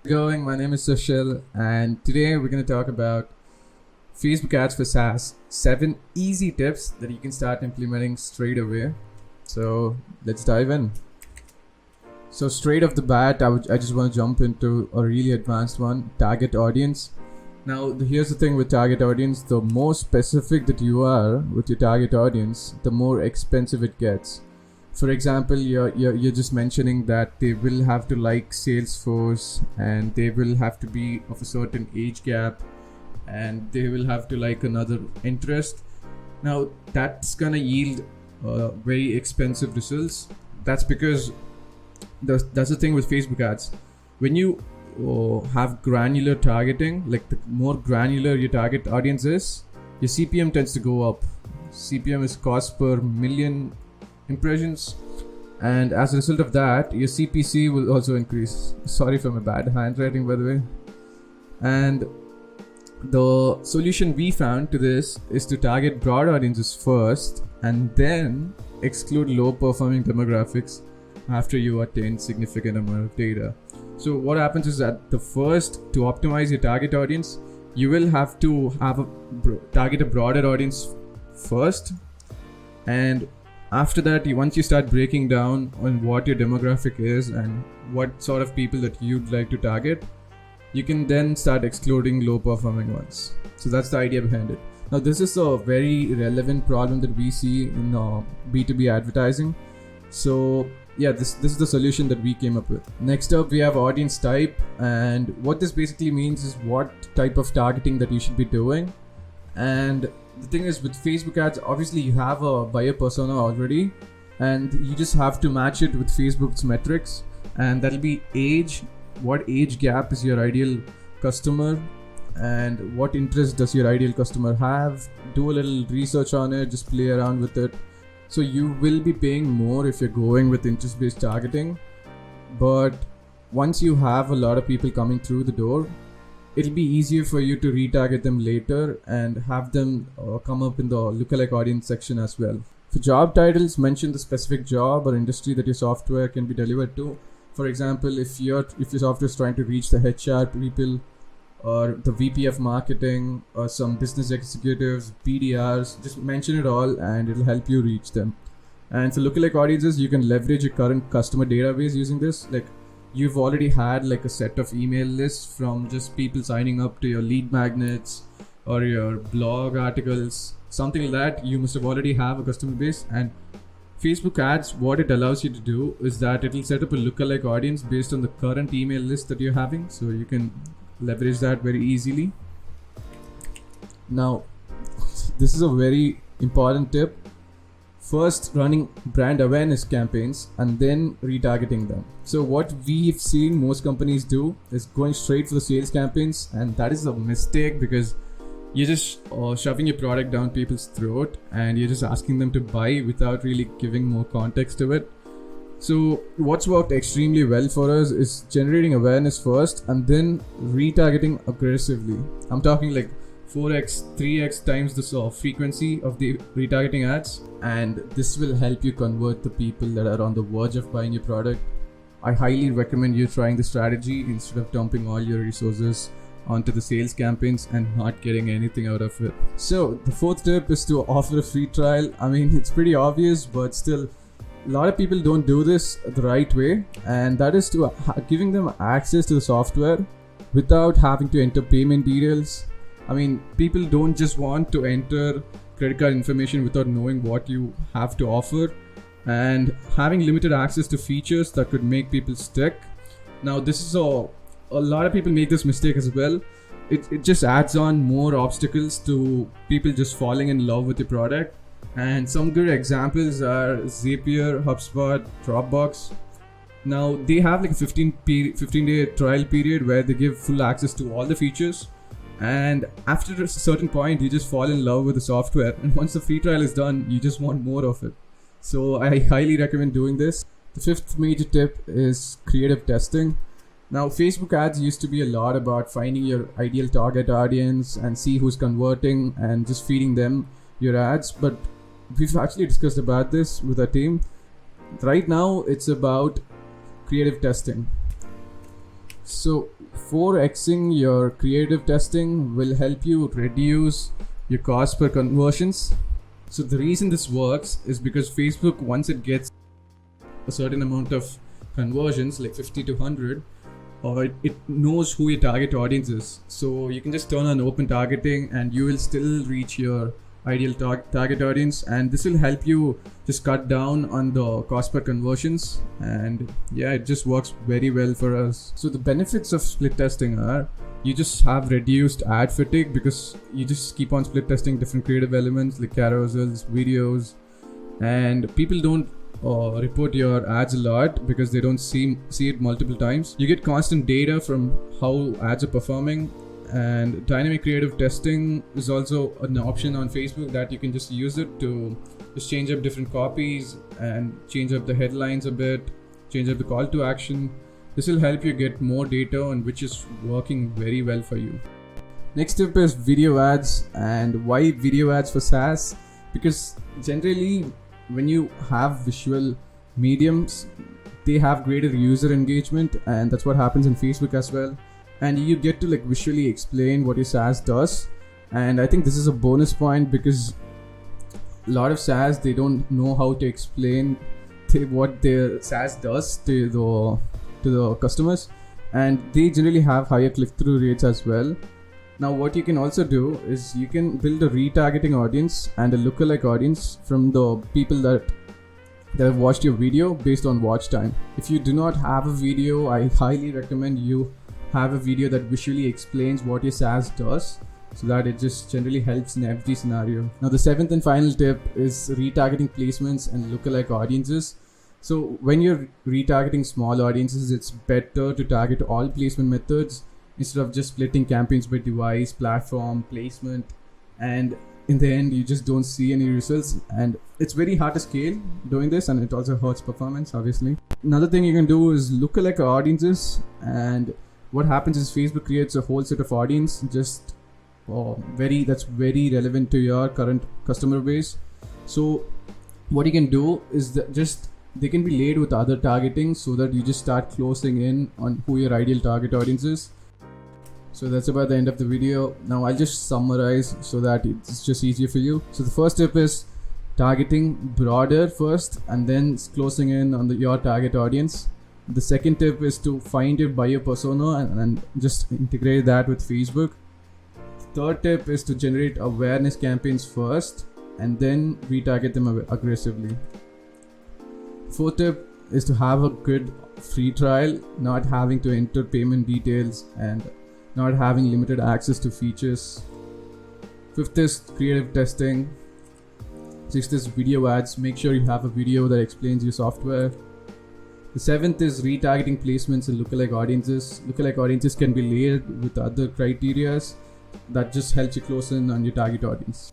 Going. My name is Sushil, and today we're going to talk about Facebook ads for SaaS. 7 easy tips that you can start implementing straight away. So let's dive in. So straight off the bat, I just want to jump into a really advanced one: target audience. Now, here's the thing with target audience: the more specific that you are with your target audience, the more expensive it gets. For example, you're just mentioning that they will have to like Salesforce, and they will have to be of a certain age gap, and they will have to like another interest. Now that's gonna yield very expensive results. That's because that's the thing with Facebook ads. When you have granular targeting, like the more granular your target audience is, your CPM tends to go up. CPM is cost per million impressions, and as a result of that, your CPC will also increase. Sorry for my bad handwriting, by the way. And the solution we found to this is to target broad audiences first and then exclude low performing demographics after you attain significant amount of data. So what happens is that to optimize your target audience, you will have to target a broader audience first, and after that, once you start breaking down on what your demographic is and what sort of people that you'd like to target, you can then start excluding low performing ones. So that's the idea behind it. Now, this is a very relevant problem that we see in B2B advertising. So yeah, this is the solution that we came up with. Next up, we have audience type, and what this basically means is what type of targeting that you should be doing. And the thing is, with Facebook ads, obviously you have a buyer persona already, and you just have to match it with Facebook's metrics, and that'll be age. What age gap is your ideal customer, and what interest does your ideal customer have? Do a little research on it, just play around with it. So you will be paying more if you're going with interest-based targeting, but once you have a lot of people coming through the door, it'll be easier for you to retarget them later and have them come up in the lookalike audience section as well. For job titles, mention the specific job or industry that your software can be delivered to. For example, if your software is trying to reach the HR people or the VP of marketing or some business executives, BDRs, just mention it all and it'll help you reach them. And for lookalike audiences, you can leverage your current customer database using this. Like, you've already had like a set of email lists from just people signing up to your lead magnets or your blog articles, something like that. You must have already have a customer base, and Facebook ads, what it allows you to do is that it'll set up a lookalike audience based on the current email list that you're having, so you can leverage that very easily. Now, this is a very important tip. First, running brand awareness campaigns and then retargeting them. So what we've seen most companies do is going straight for the sales campaigns, and that is a mistake because you're just shoving your product down people's throat and you're just asking them to buy without really giving more context to it. So what's worked extremely well for us is generating awareness first and then retargeting aggressively. I'm talking like 4x, 3x times the frequency of the retargeting ads, and this will help you convert the people that are on the verge of buying your product. I highly recommend you trying the strategy instead of dumping all your resources onto the sales campaigns and not getting anything out of it. So the fourth tip is to offer a free trial. I mean, it's pretty obvious, but still, a lot of people don't do this the right way, and that is to giving them access to the software without having to enter payment details. I mean, people don't just want to enter credit card information without knowing what you have to offer, and having limited access to features that could make people stick. Now, this is a lot of people make this mistake as well. It just adds on more obstacles to people just falling in love with the product. And some good examples are Zapier, HubSpot, Dropbox. Now, they have like a 15-day trial period where they give full access to all the features. And after a certain point, you just fall in love with the software, and once the free trial is done, you just want more of it. So I highly recommend doing this. The fifth major tip is creative testing. Now, Facebook ads used to be a lot about finding your ideal target audience and see who's converting and just feeding them your ads, but we've actually discussed about this with our team. Right now, it's about creative testing. So 4xing your creative testing will help you reduce your cost per conversions. So the reason this works is because Facebook, once it gets a certain amount of conversions, like 50 to 100, or it knows who your target audience is. So you can just turn on open targeting and you will still reach your ideal target audience, and this will help you just cut down on the cost per conversions. And yeah, it just works very well for us. So the benefits of split testing are you just have reduced ad fatigue because you just keep on split testing different creative elements like carousels, videos, and people don't report your ads a lot because they don't see it multiple times. You get constant data from how ads are performing, and dynamic creative testing is also an option on Facebook that you can just use it to just change up different copies and change up the headlines a bit, change up the call to action. This will help you get more data on which is working very well for you. Next tip is video ads. And why video ads for SaaS? Because generally when you have visual mediums, they have greater user engagement, and that's what happens in Facebook as well. And you get to like visually explain what your SaaS does. And I think this is a bonus point because a lot of SaaS, they don't know how to explain what their SaaS does to the customers, and they generally have higher click-through rates as well. Now what you can also do is you can build a retargeting audience and a lookalike audience from the people that have watched your video based on watch time. If you do not have a video, I highly recommend you have a video that visually explains what your SaaS does, so that it just generally helps in every scenario. Now the seventh and final tip is retargeting placements and lookalike audiences. So when you're retargeting small audiences, it's better to target all placement methods instead of just splitting campaigns by device, platform, placement, and in the end you just don't see any results, and it's very hard to scale doing this, and it also hurts performance obviously. Another thing you can do is lookalike audiences, and what happens is Facebook creates a whole set of audience that's very relevant to your current customer base. So what you can do is that just they can be laid with other targeting so that you just start closing in on who your ideal target audience is. So that's about the end of the video. Now I'll just summarize so that it's just easier for you. So the first tip is targeting broader first and then closing in on your target audience. The second tip is to find your buyer persona and just integrate that with Facebook. The third tip is to generate awareness campaigns first and then retarget them aggressively. Fourth tip is to have a good free trial, not having to enter payment details and not having limited access to features. Fifth is creative testing. Sixth is video ads. Make sure you have a video that explains your software. The seventh is retargeting placements and lookalike audiences. Lookalike audiences can be layered with other criteria that just helps you close in on your target audience.